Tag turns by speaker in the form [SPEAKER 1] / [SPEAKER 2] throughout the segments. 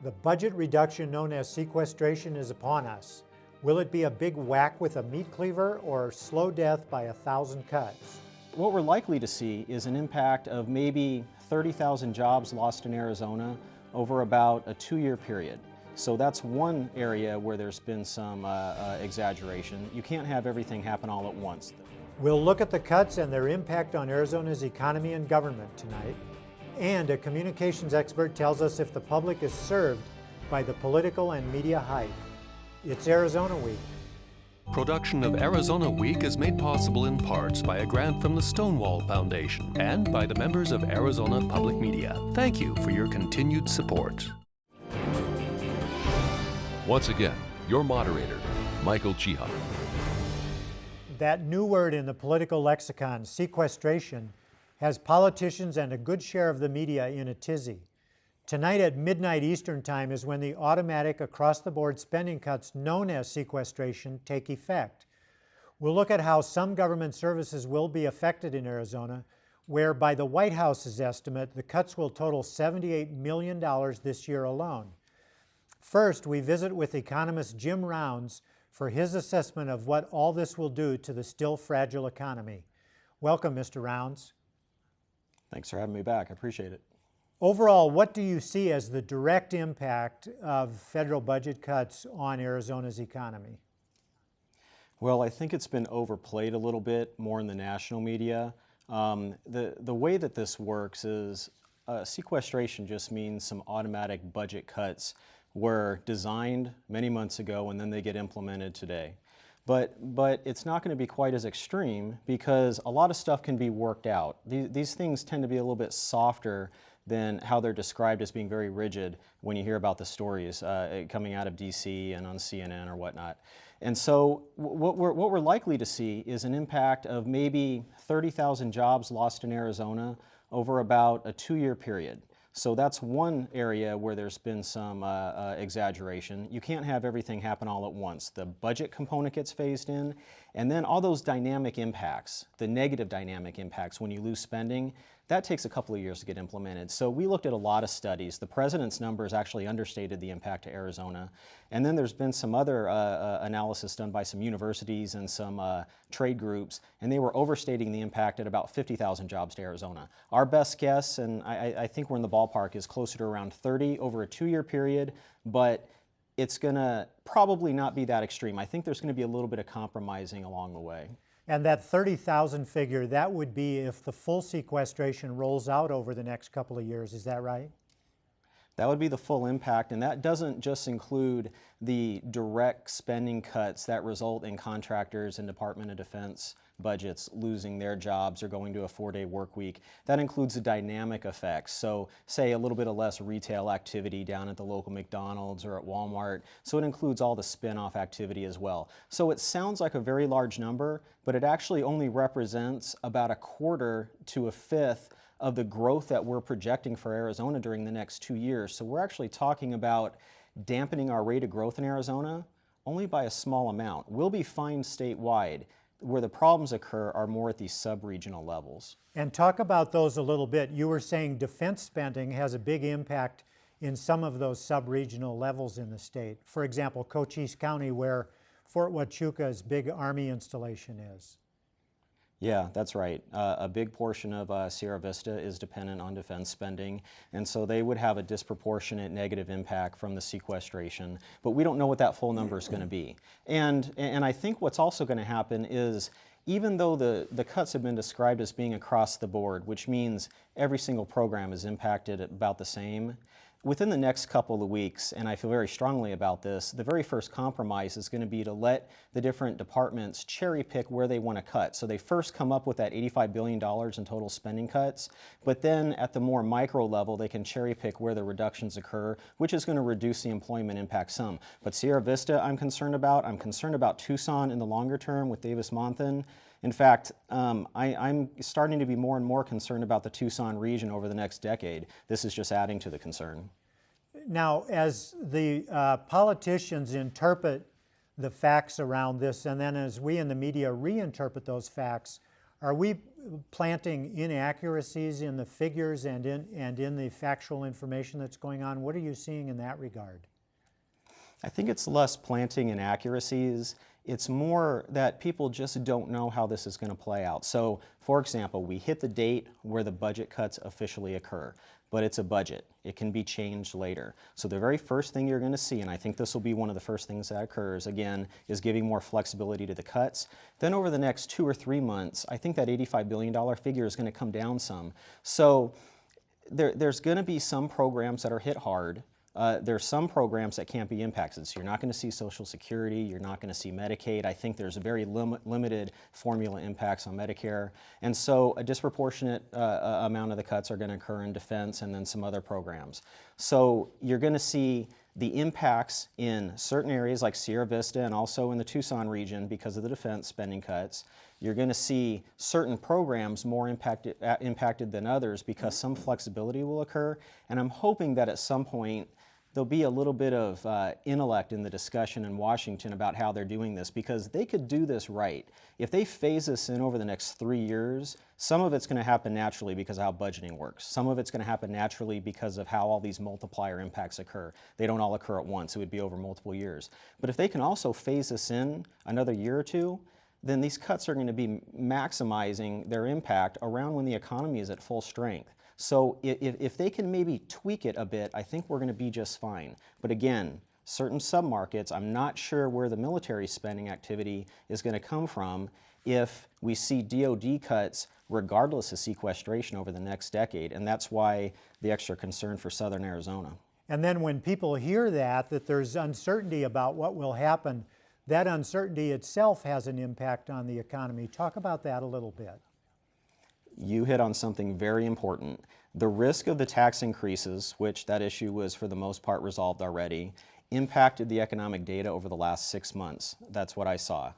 [SPEAKER 1] The budget reduction known as sequestration is upon us. Will it be a big whack with a meat cleaver or slow death by 1,000 cuts?
[SPEAKER 2] What we're likely to see is an impact of maybe 30,000 jobs lost in Arizona over about a 2-year period. So that's one area where there's been some exaggeration. You can't have everything happen all at once.
[SPEAKER 1] We'll look at the cuts and their impact on Arizona's economy and government tonight. And a communications expert tells us if the public is served by the political and media hype. It's Arizona Week.
[SPEAKER 3] Production of Arizona Week is made possible in parts by a grant from the Stonewall Foundation and by the members of Arizona Public Media. Thank you for your continued support. Once again, your moderator, Michael Chiha.
[SPEAKER 1] That new word in the political lexicon, sequestration, has politicians and a good share of the media in a tizzy. Tonight at midnight Eastern Time is when the automatic across-the-board spending cuts known as sequestration take effect. We'll look at how some government services will be affected in Arizona, where by the White House's estimate, the cuts will total $78 million this year alone. First, we visit with economist Jim Rounds for his assessment of what all this will do to the still fragile economy. Welcome, Mr. Rounds.
[SPEAKER 2] Thanks for having me back. I appreciate it.
[SPEAKER 1] Overall, what do you see as the direct impact of federal budget cuts on Arizona's economy?
[SPEAKER 2] Well, I think it's been overplayed a little bit more in the national media. The way that this works is sequestration just means some automatic budget cuts were designed many months ago and then they get implemented today. But it's not going to be quite as extreme because a lot of stuff can be worked out. These things tend to be a little bit softer than how they're described as being very rigid when you hear about the stories coming out of DC and on CNN or whatnot. And so what we're likely to see is an impact of maybe 30,000 jobs lost in Arizona over about a 2-year period. So that's one area where there's been some exaggeration. You can't have everything happen all at once. The budget component gets phased in, and then all those dynamic impacts, the negative dynamic impacts when you lose spending, that takes a couple of years to get implemented. So we looked at a lot of studies. The president's numbers actually understated the impact to Arizona. And then there's been some other analysis done by some universities and some trade groups, and they were overstating the impact at about 50,000 jobs to Arizona. Our best guess, and I think we're in the ballpark, is closer to around 30 over a 2-year period, but it's gonna probably not be that extreme. I think there's gonna be a little bit of compromising along the way.
[SPEAKER 1] And that 30,000 figure, that would be if the full sequestration rolls out over the next couple of years, is that right?
[SPEAKER 2] That would be the full impact, and that doesn't just include the direct spending cuts that result in contractors and Department of Defense budgets losing their jobs or going to a 4-day work week. That includes the dynamic effects. So say a little bit of less retail activity down at the local McDonald's or at Walmart. So it includes all the spin-off activity as well. So it sounds like a very large number, but it actually only represents about 1/4 to 1/5 of the growth that we're projecting for Arizona during the next 2 years. So we're actually talking about dampening our rate of growth in Arizona only by a small amount. We'll be fine statewide. Where the problems occur are more at these sub-regional levels.
[SPEAKER 1] And talk about those a little bit. You were saying defense spending has a big impact in some of those sub-regional levels in the state. For example, Cochise County, where Fort Huachuca's big Army installation is.
[SPEAKER 2] Yeah, that's right. A big portion of Sierra Vista is dependent on defense spending, and so they would have a disproportionate negative impact from the sequestration, but we don't know what that full number is going to be. And I think what's also going to happen is, even though the cuts have been described as being across the board, which means every single program is impacted about the same, within the next couple of weeks, and I feel very strongly about this, the very first compromise is going to be to let the different departments cherry pick where they want to cut. So they first come up with that $85 billion in total spending cuts, but then at the more micro level, they can cherry pick where the reductions occur, which is going to reduce the employment impact some. But Sierra Vista, I'm concerned about. I'm concerned about Tucson in the longer term with Davis-Monthan. In fact, I'm starting to be more and more concerned about the Tucson region over the next decade. This is just adding to the concern.
[SPEAKER 1] Now, as the politicians interpret the facts around this, and then as we in the media reinterpret those facts, Are we planting inaccuracies in the figures and in the factual information that's going on? What are you seeing in that regard?
[SPEAKER 2] I think it's less planting inaccuracies. It's more that people just don't know how this is going to play out. So, for example, we hit the date where the budget cuts officially occur, but it's a budget. It can be changed later. So the very first thing you're going to see, and I think this will be one of the first things that occurs, again, is giving more flexibility to the cuts. Then over the next 2 or 3 months, I think that $85 billion figure is going to come down some. So there's going to be some programs that are hit hard. There's some programs that can't be impacted. So you're not going to see Social Security, you're not going to see Medicaid. I think there's a very limited formula impacts on Medicare. And so a disproportionate amount of the cuts are going to occur in defense and then some other programs. So you're going to see the impacts in certain areas like Sierra Vista and also in the Tucson region because of the defense spending cuts. You're going to see certain programs more impacted than others because some flexibility will occur. And I'm hoping that at some point there'll be a little bit of intellect in the discussion in Washington about how they're doing this, because they could do this right. If they phase this in over the next 3 years, some of it's going to happen naturally because of how budgeting works. Some of it's going to happen naturally because of how all these multiplier impacts occur. They don't all occur at once. It would be over multiple years. But if they can also phase this in another year or two, then these cuts are going to be maximizing their impact around when the economy is at full strength. So if they can maybe tweak it a bit, I think we're going to be just fine. But again, certain submarkets, I'm not sure where the military spending activity is going to come from if we see DOD cuts regardless of sequestration over the next decade. And that's why the extra concern for southern Arizona.
[SPEAKER 1] And then when people hear that there's uncertainty about what will happen, that uncertainty itself has an impact on the economy. Talk about that a little bit.
[SPEAKER 2] You hit on something very important. The risk of the tax increases, which that issue was for the most part resolved already, impacted the economic data over the last 6 months. That's what I saw.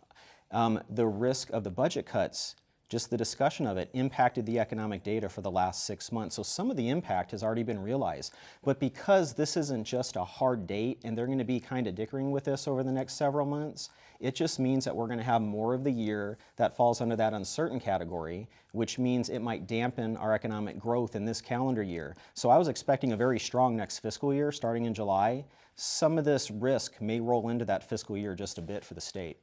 [SPEAKER 2] The risk of the budget cuts, just the discussion of it, impacted the economic data for the last 6 months. So some of the impact has already been realized. But because this isn't just a hard date and they're going to be kind of dickering with this over the next several months, it just means that we're going to have more of the year that falls under that uncertain category, which means it might dampen our economic growth in this calendar year. So I was expecting a very strong next fiscal year starting in July. Some of this risk may roll into that fiscal year just a bit for the state.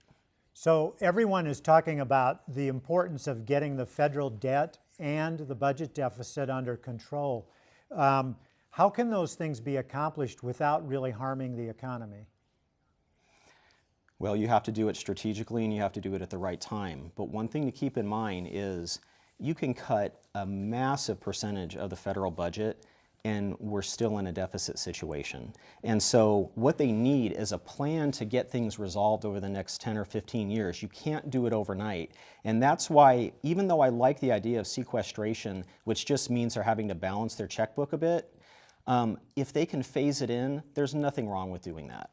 [SPEAKER 1] So everyone is talking about the importance of getting the federal debt and the budget deficit under control. How can those things be accomplished without really harming the economy?
[SPEAKER 2] Well, you have to do it strategically and you have to do it at the right time. But one thing to keep in mind is you can cut a massive percentage of the federal budget and we're still in a deficit situation. And so what they need is a plan to get things resolved over the next 10 or 15 years. You can't do it overnight. And that's why, even though I like the idea of sequestration, which just means they're having to balance their checkbook a bit, if they can phase it in, there's nothing wrong with doing that.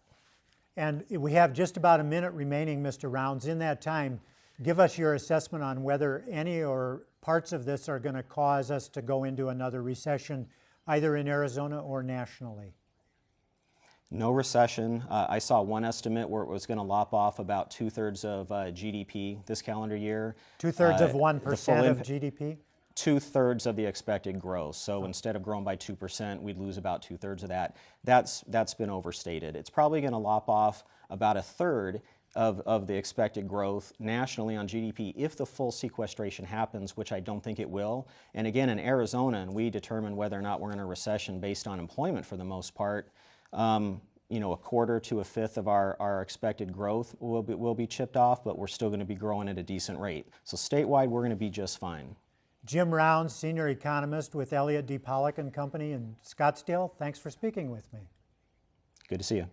[SPEAKER 1] And we have just about a minute remaining, Mr. Rounds. In that time, give us your assessment on whether any or parts of this are going to cause us to go into another recession, either in Arizona or nationally.
[SPEAKER 2] No recession. I saw one estimate where it was going to lop off about 2/3 of GDP this calendar year.
[SPEAKER 1] 2/3 of 1% of GDP?
[SPEAKER 2] 2/3 of the expected growth. So instead of growing by 2%, we'd lose about 2/3 of that. That's been overstated. It's probably going to lop off about 1/3 of the expected growth nationally on GDP if the full sequestration happens, which I don't think it will. And again, in Arizona, and we determine whether or not we're in a recession based on employment for the most part, 1/4 to 1/5 of our expected growth will be chipped off, but we're still going to be growing at a decent rate. So statewide, we're going to be just fine.
[SPEAKER 1] Jim Rounds, Senior Economist with Elliott D. Pollock and Company in Scottsdale. Thanks for speaking with me.
[SPEAKER 2] Good to see you.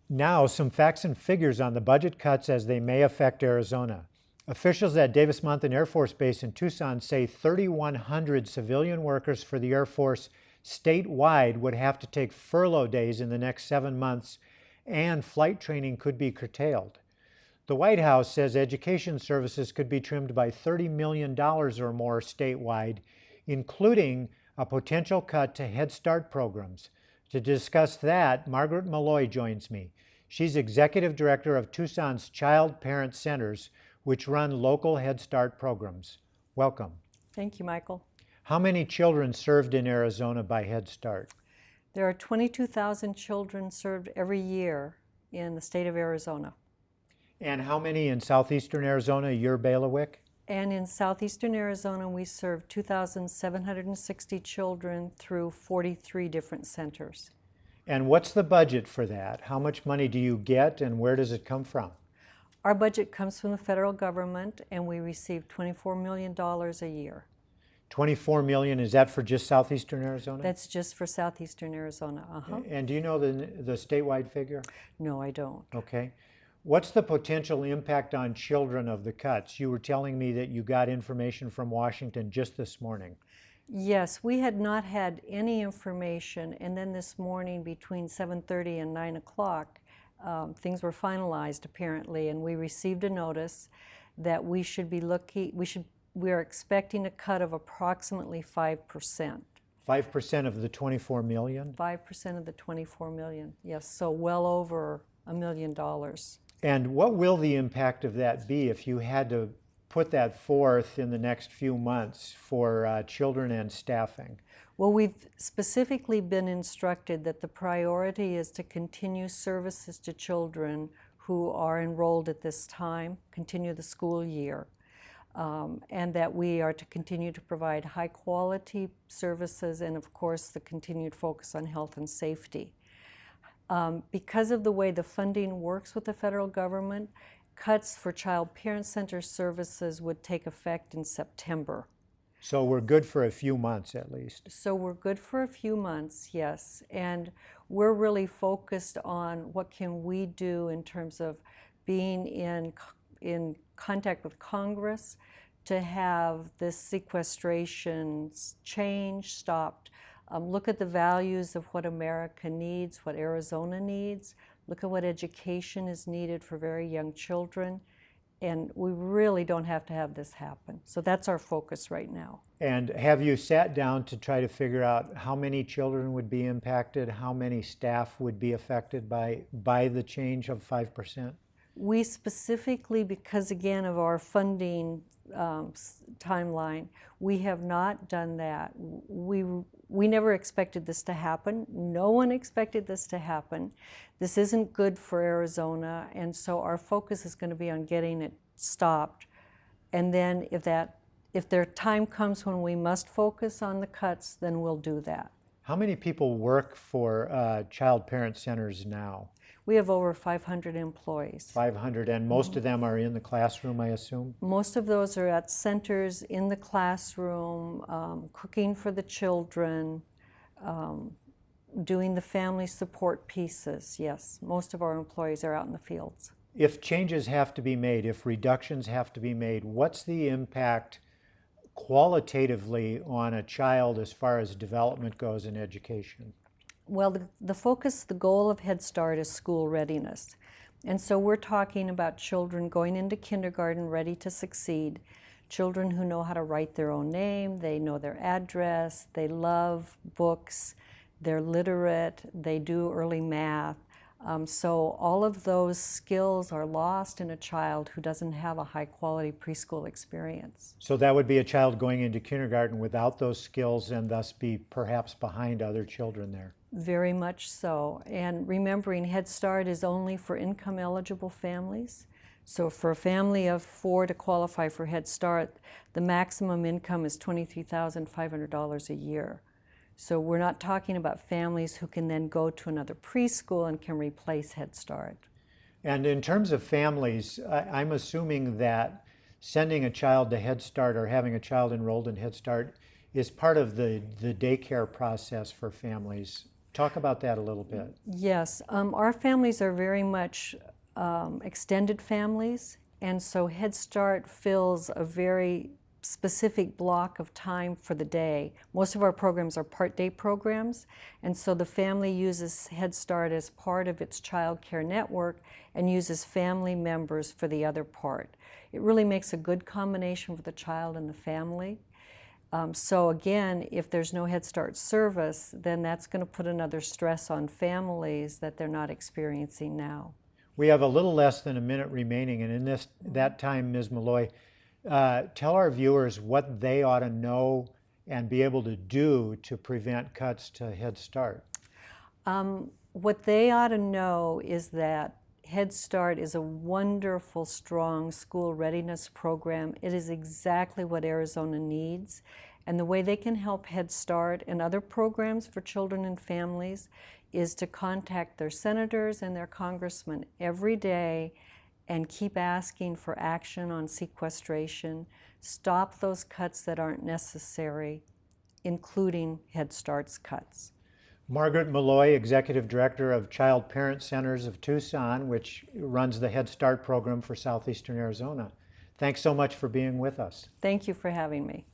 [SPEAKER 1] Now, some facts and figures on the budget cuts as they may affect Arizona. Officials at Davis-Monthan Air Force Base in Tucson say 3,100 civilian workers for the Air Force statewide would have to take furlough days in the next 7 months, and flight training could be curtailed. The White House says education services could be trimmed by $30 million or more statewide, including a potential cut to Head Start programs. To discuss that, Margaret Malloy joins me. She's Executive Director of Tucson's Child Parent Centers, which run local Head Start programs. Welcome.
[SPEAKER 4] Thank you, Michael.
[SPEAKER 1] How many children served in Arizona by Head Start?
[SPEAKER 4] There are 22,000 children served every year in the state of Arizona.
[SPEAKER 1] And how many in southeastern Arizona, your bailiwick?
[SPEAKER 4] And in southeastern Arizona, we serve 2,760 children through 43 different centers.
[SPEAKER 1] And what's the budget for that? How much money do you get and where does it come from?
[SPEAKER 4] Our budget comes from the federal government, and we receive $24 million a year.
[SPEAKER 1] 24 million, is that for just southeastern Arizona?
[SPEAKER 4] That's just for southeastern Arizona.
[SPEAKER 1] And do you know the statewide figure?
[SPEAKER 4] No, I don't.
[SPEAKER 1] Okay. What's the potential impact on children of the cuts? You were telling me that you got information from Washington just this morning.
[SPEAKER 4] Yes, we had not had any information, and then this morning between 7:30 and 9 o'clock, things were finalized apparently, and we received a notice that we should be we are expecting a cut of approximately 5%.
[SPEAKER 1] 5% of the 24 million?
[SPEAKER 4] 5% of the 24 million, yes, so well over $1 million.
[SPEAKER 1] And what will the impact of that be if you had to put that forth in the next few months for children and staffing?
[SPEAKER 4] Well, we've specifically been instructed that the priority is to continue services to children who are enrolled at this time, continue the school year. And that we are to continue to provide high quality services and of course the continued focus on health and safety. Because of the way the funding works with the federal government, cuts for child parent center services would take effect in September.
[SPEAKER 1] So we're good for a few months at least.
[SPEAKER 4] So we're good for a few months, yes, and we're really focused on what can we do in terms of being in contact with Congress to have this sequestration change, stopped. Look at the values of what America needs, what Arizona needs. Look at what education is needed for very young children. And we really don't have to have this happen. So that's our focus right now.
[SPEAKER 1] And have you sat down to try to figure out how many children would be impacted, how many staff would be affected by the change of 5%?
[SPEAKER 4] We specifically, because again of our funding timeline, we have not done that. We never expected this to happen. No one expected this to happen. This isn't good for Arizona, and so our focus is going to be on getting it stopped. And then if their time comes when we must focus on the cuts, then we'll do that.
[SPEAKER 1] How many people work for child parent centers now?
[SPEAKER 4] We have over 500 employees.
[SPEAKER 1] 500, and most of them are in the classroom, I assume?
[SPEAKER 4] Most of those are at centers, in the classroom, cooking for the children, doing the family support pieces, yes. Most of our employees are out in the fields.
[SPEAKER 1] If changes have to be made, if reductions have to be made, what's the impact qualitatively on a child as far as development goes in education?
[SPEAKER 4] Well, the focus, the goal of Head Start is school readiness. And so we're talking about children going into kindergarten ready to succeed, children who know how to write their own name, they know their address, they love books, they're literate, they do early math. So all of those skills are lost in a child who doesn't have a high quality preschool experience.
[SPEAKER 1] So that would be a child going into kindergarten without those skills and thus be perhaps behind other children there.
[SPEAKER 4] Very much so. And remembering Head Start is only for income eligible families. So for a family of 4 to qualify for Head Start, the maximum income is $23,500 a year. So we're not talking about families who can then go to another preschool and can replace Head Start.
[SPEAKER 1] And in terms of families, I'm assuming that sending a child to Head Start or having a child enrolled in Head Start is part of the daycare process for families. Talk about that a little bit.
[SPEAKER 4] Yes, our families are very much extended families, and so Head Start fills a very specific block of time for the day. Most of our programs are part-day programs, and so the family uses Head Start as part of its child care network and uses family members for the other part. It really makes a good combination for the child and the family. So again, if there's no Head Start service, then that's going to put another stress on families that they're not experiencing now.
[SPEAKER 1] We have a little less than a minute remaining, and in that time, Ms. Malloy, tell our viewers what they ought to know and be able to do to prevent cuts to Head Start.
[SPEAKER 4] What they ought to know is that Head Start is a wonderful, strong school readiness program. It is exactly what Arizona needs. And the way they can help Head Start and other programs for children and families is to contact their senators and their congressmen every day and keep asking for action on sequestration. Stop those cuts that aren't necessary, including Head Start's cuts.
[SPEAKER 1] Margaret Malloy, Executive Director of Child Parent Centers of Tucson, which runs the Head Start program for Southeastern Arizona. Thanks so much for being with us.
[SPEAKER 4] Thank you for having me.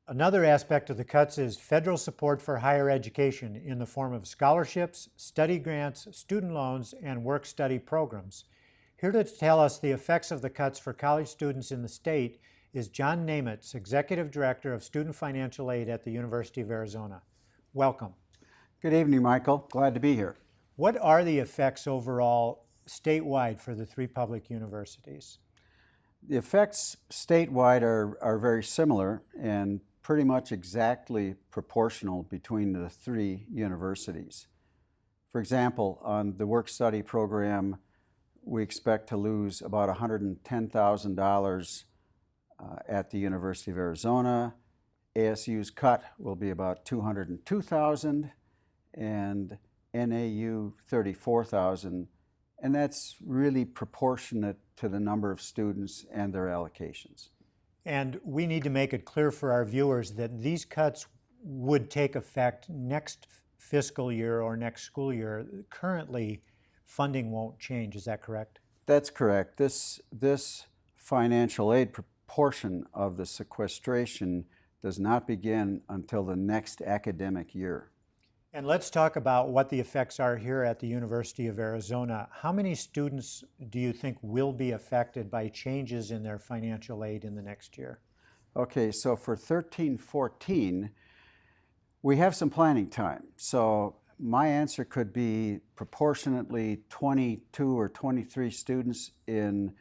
[SPEAKER 1] Another aspect of the cuts is federal support for higher education in the form of scholarships, study grants, student loans, and work-study programs. Here to tell us the effects of the cuts for college students in the state is John Nametz, Executive Director of Student Financial Aid at the University of Arizona. Welcome.
[SPEAKER 5] Good evening, Michael. Glad to be here.
[SPEAKER 1] What are the effects overall statewide for the three public universities?
[SPEAKER 5] The effects statewide are very similar and pretty much exactly proportional between the three universities. For example, on the work-study program, we expect to lose about $110,000 at the University of Arizona. ASU's cut will be about $202,000 and NAU $34,000, and that's really proportionate to the number of students and their allocations.
[SPEAKER 1] And we need to make it clear for our viewers that these cuts would take effect next fiscal year or next school year. Currently, funding won't change. Is that correct?
[SPEAKER 5] That's correct. This financial aid portion of the sequestration does not begin until the next academic year.
[SPEAKER 1] And let's talk about what the effects are here at the University of Arizona. How many students do you think will be affected by changes in their financial aid in the next year?
[SPEAKER 5] Okay, so for 13-14, we have some planning time. So my answer could be proportionately 22 or 23 students in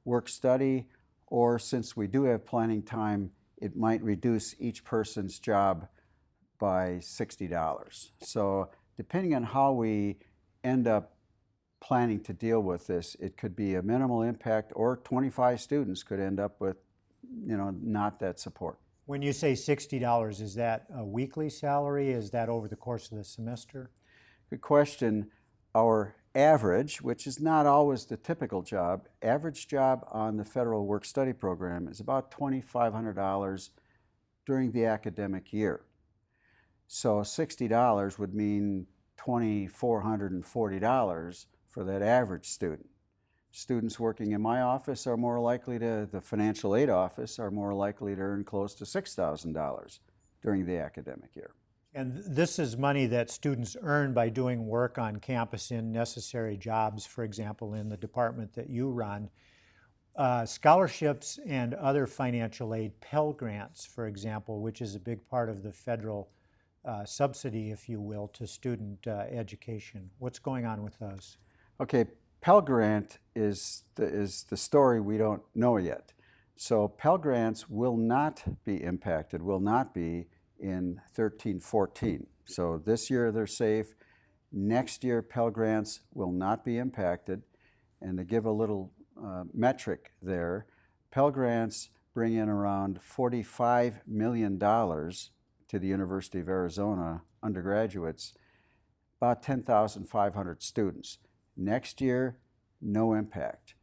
[SPEAKER 5] work-study, or since we do have planning time, it might reduce each person's job by $60. So depending on how we end up planning to deal with this, it could be a minimal impact, or 25 students could end up with, not that support.
[SPEAKER 1] When you say $60, is that a weekly salary? Is that over the course of the semester?
[SPEAKER 5] Good question. Our average, which is not always the typical job, average job on the federal work-study program is about $2,500 during the academic year. So $60 would mean $2,440 for that average student. Students working in my office are more likely the financial aid office are more likely to earn close to $6,000 during the academic year.
[SPEAKER 1] And this is money that students earn by doing work on campus in necessary jobs, for example, in the department that you run. Scholarships and other financial aid, Pell Grants, for example, which is a big part of the federal subsidy, if you will, to student education. What's going on with those?
[SPEAKER 5] Okay, Pell Grant is the story we don't know yet. So Pell Grants will not be impacted, will not be in 13-14. So this year they're safe. Next year Pell Grants will not be impacted. And to give a little metric there, Pell Grants bring in around $45 million to the University of Arizona undergraduates, about 10,500 students. Next year, no impact.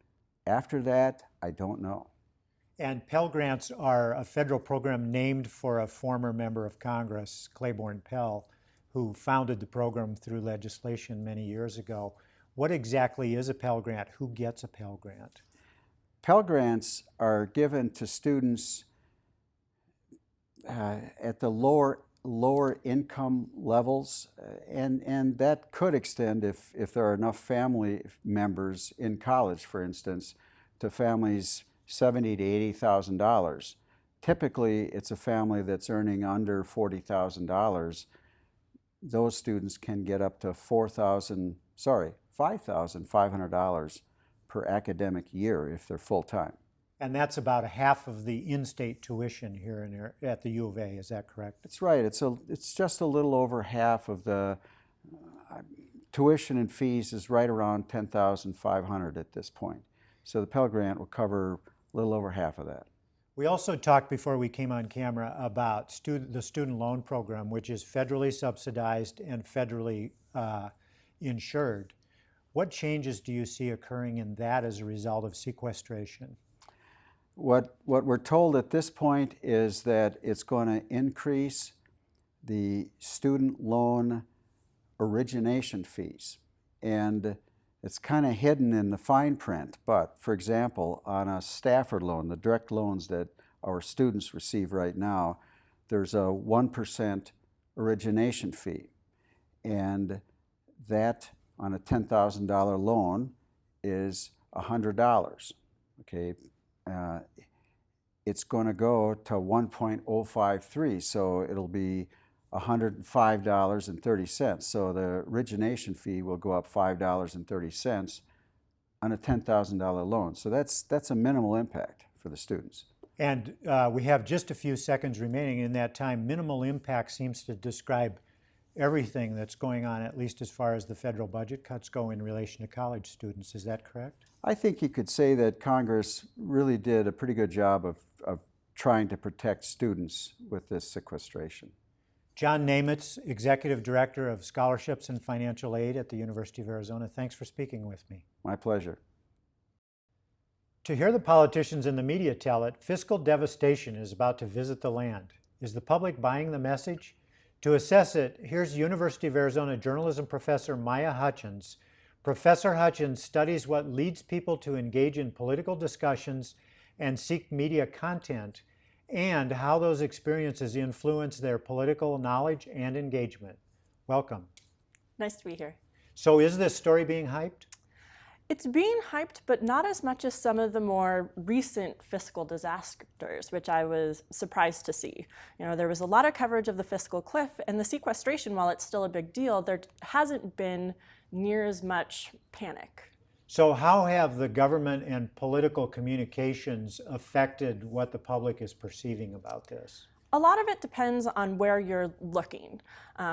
[SPEAKER 5] After that, I don't know.
[SPEAKER 1] And Pell Grants are a federal program named for a former member of Congress, Claiborne Pell, who founded the program through legislation many years ago. What exactly is a Pell Grant? Who gets a Pell Grant?
[SPEAKER 5] Pell Grants are given to students at the lower income levels, and that could extend if there are enough family members in college, for instance, to families $70,000 to $80,000. Typically, it's a family that's earning under $40,000. Those students can get up to $4,000 $5,500 per academic year if they're full-time.
[SPEAKER 1] And that's about a half of the in-state tuition here at the U of A, is that correct?
[SPEAKER 5] That's right. It's just a little over half of the tuition and fees is right around $10,500 at this point. So the Pell Grant will cover a little over half of that.
[SPEAKER 1] We also talked before we came on camera about the student loan program, which is federally subsidized and federally insured. What changes do you see occurring in that as a result of sequestration?
[SPEAKER 5] What we're told at this point is that it's going to increase the student loan origination fees. And it's kind of hidden in the fine print, but for example, on a Stafford loan, the direct loans that our students receive right now, there's a 1% origination fee. And that on a $10,000 loan is $100, okay? It's going to go to 1.053, so it'll be $105.30. So the origination fee will go up $5.30 on a $10,000 loan. So that's a minimal impact for the students.
[SPEAKER 1] And we have just a few seconds remaining in that time. Minimal impact seems to describe everything that's going on, at least as far as the federal budget cuts go in relation to college students. Is that correct?
[SPEAKER 5] I think you could say that Congress really did a pretty good job of trying to protect students with this sequestration.
[SPEAKER 1] John Namitz, Executive Director of Scholarships and Financial Aid at the University of Arizona. Thanks for speaking with me.
[SPEAKER 5] My pleasure.
[SPEAKER 1] To hear the politicians and the media tell it, fiscal devastation is about to visit the land. Is the public buying the message? To assess it, here's University of Arizona journalism professor Maya Hutchins. Professor Hutchins studies what leads people to engage in political discussions and seek media content, and how those experiences influence their political knowledge and engagement. Welcome.
[SPEAKER 6] Nice to be here.
[SPEAKER 1] So is this story being hyped?
[SPEAKER 6] It's being hyped, but not as much as some of the more recent fiscal disasters, which I was surprised to see. You know, there was a lot of coverage of the fiscal cliff, and the sequestration, while it's still a big deal, there hasn't been near as much panic.
[SPEAKER 1] So how have the government and political communications affected what the public is perceiving about this?
[SPEAKER 6] A lot of it depends on where you're looking.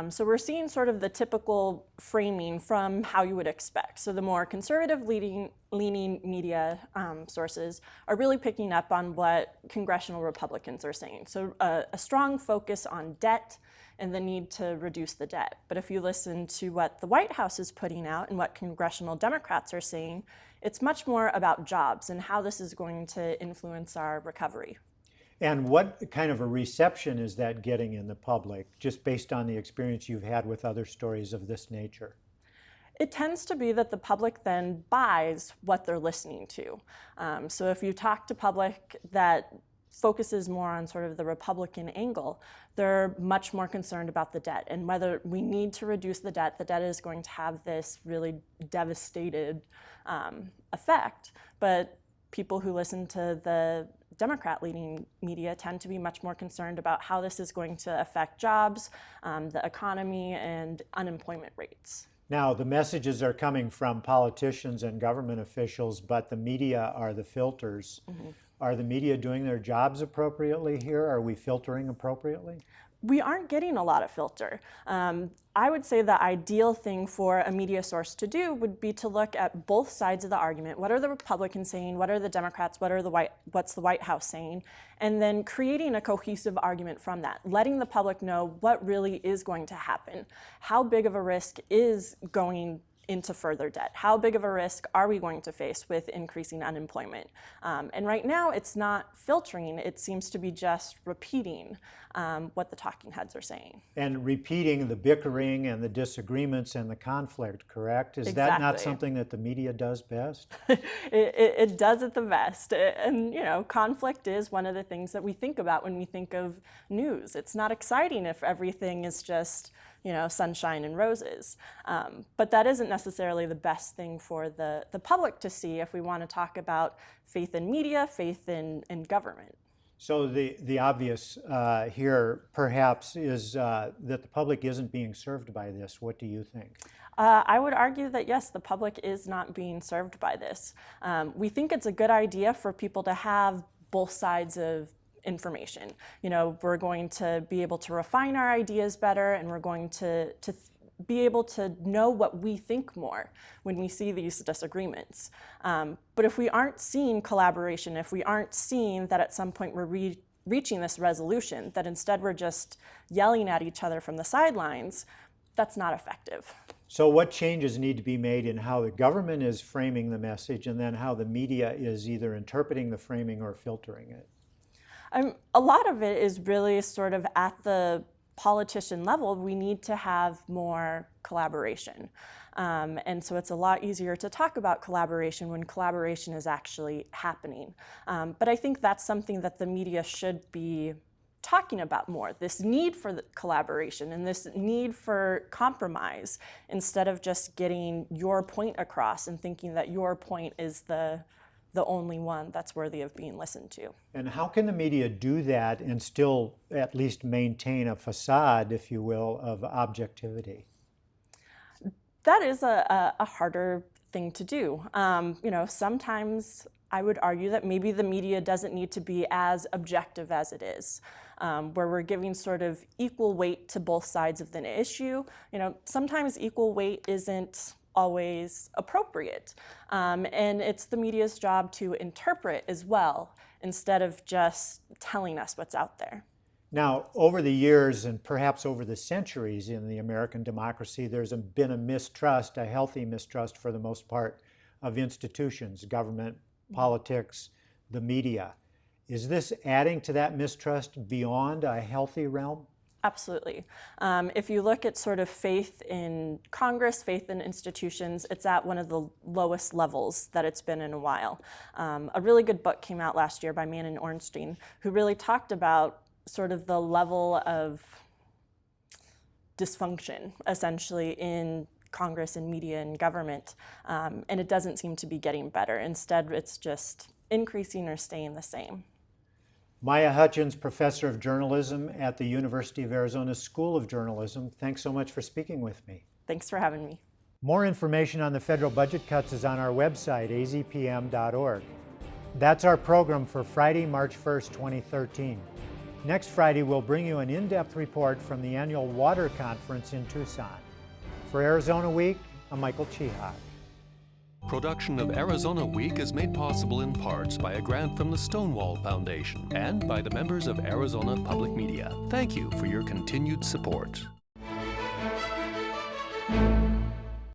[SPEAKER 6] So we're seeing sort of the typical framing from how you would expect. So the more conservative leaning media sources are really picking up on what congressional Republicans are saying. So a strong focus on debt and the need to reduce the debt. But if you listen to what the White House is putting out and what congressional Democrats are saying, it's much more about jobs and how this is going to influence our recovery.
[SPEAKER 1] And what kind of a reception is that getting in the public, just based on the experience you've had with other stories of this nature?
[SPEAKER 6] It tends to be that the public then buys what they're listening to. So if you talk to public that focuses more on sort of the Republican angle, they're much more concerned about the debt and whether we need to reduce the debt. The debt is going to have this really devastated effect. But people who listen to the Democrat-leaning media tend to be much more concerned about how this is going to affect jobs, the economy, and unemployment rates.
[SPEAKER 1] Now, the messages are coming from politicians and government officials, but the media are the filters. Mm-hmm. Are the media doing their jobs appropriately here? Are we filtering appropriately?
[SPEAKER 6] We aren't getting a lot of filter. I would say the ideal thing for a media source to do would be to look at both sides of the argument. What are the Republicans saying? What are the Democrats? What's the White House saying? And then creating a cohesive argument from that, letting the public know what really is going to happen. How big of a risk is going into further debt? How big of a risk are we going to face with increasing unemployment? And right now, it's not filtering. It seems to be just repeating what the talking heads are saying.
[SPEAKER 1] And repeating the bickering and the disagreements and the conflict, correct? Is
[SPEAKER 6] Exactly.
[SPEAKER 1] that not something that the media does best?
[SPEAKER 6] It does it the best. And, you know, conflict is one of the things that we think about when we think of news. It's not exciting if everything is just, you know, sunshine and roses. But that isn't necessarily the best thing for the public to see if we want to talk about faith in media, faith in government.
[SPEAKER 1] So the obvious here perhaps is that the public isn't being served by this. What do you think?
[SPEAKER 6] I would argue that yes, the public is not being served by this. We think it's a good idea for people to have both sides of information. You know, we're going to be able to refine our ideas better, and we're going to be able to know what we think more when we see these disagreements. But if we aren't seeing collaboration, if we aren't seeing that at some point we're reaching this resolution, that instead we're just yelling at each other from the sidelines, that's not effective.
[SPEAKER 1] So what changes need to be made in how the government is framing the message, and then how the media is either interpreting the framing or filtering it?
[SPEAKER 6] A lot of it is really sort of at the politician level. We need to have more collaboration. And so it's a lot easier to talk about collaboration when collaboration is actually happening. But I think that's something that the media should be talking about more, this need for the collaboration and this need for compromise, instead of just getting your point across and thinking that your point is the only one that's worthy of being listened to.
[SPEAKER 1] And how can the media do that and still at least maintain a facade, if you will, of objectivity?
[SPEAKER 6] That is a harder thing to do. You know, sometimes I would argue that maybe the media doesn't need to be as objective as it is, where we're giving sort of equal weight to both sides of the issue. You know, sometimes equal weight isn't always appropriate. And it's the media's job to interpret as well, instead of just telling us what's out there.
[SPEAKER 1] Now, over the years and perhaps over the centuries in the American democracy, there's been a mistrust, a healthy mistrust for the most part, of institutions, government, politics, the media. Is this adding to that mistrust beyond a healthy realm?
[SPEAKER 6] Absolutely. If you look at sort of faith in Congress, faith in institutions, it's at one of the lowest levels that it's been in a while. A really good book came out last year by Manon Ornstein, who really talked about sort of the level of dysfunction, essentially, in Congress and media and government. And it doesn't seem to be getting better. Instead, it's just increasing or staying the same.
[SPEAKER 1] Maya Hutchins, Professor of Journalism at the University of Arizona School of Journalism, thanks so much for speaking with me.
[SPEAKER 6] Thanks for having me.
[SPEAKER 1] More information on the federal budget cuts is on our website, azpm.org. That's our program for Friday, March 1st, 2013. Next Friday, we'll bring you an in-depth report from the annual Water Conference in Tucson. For Arizona Week, I'm Michael Chihak.
[SPEAKER 3] Production of Arizona Week is made possible in parts by a grant from the Stonewall Foundation and by the members of Arizona Public Media. Thank you for your continued support.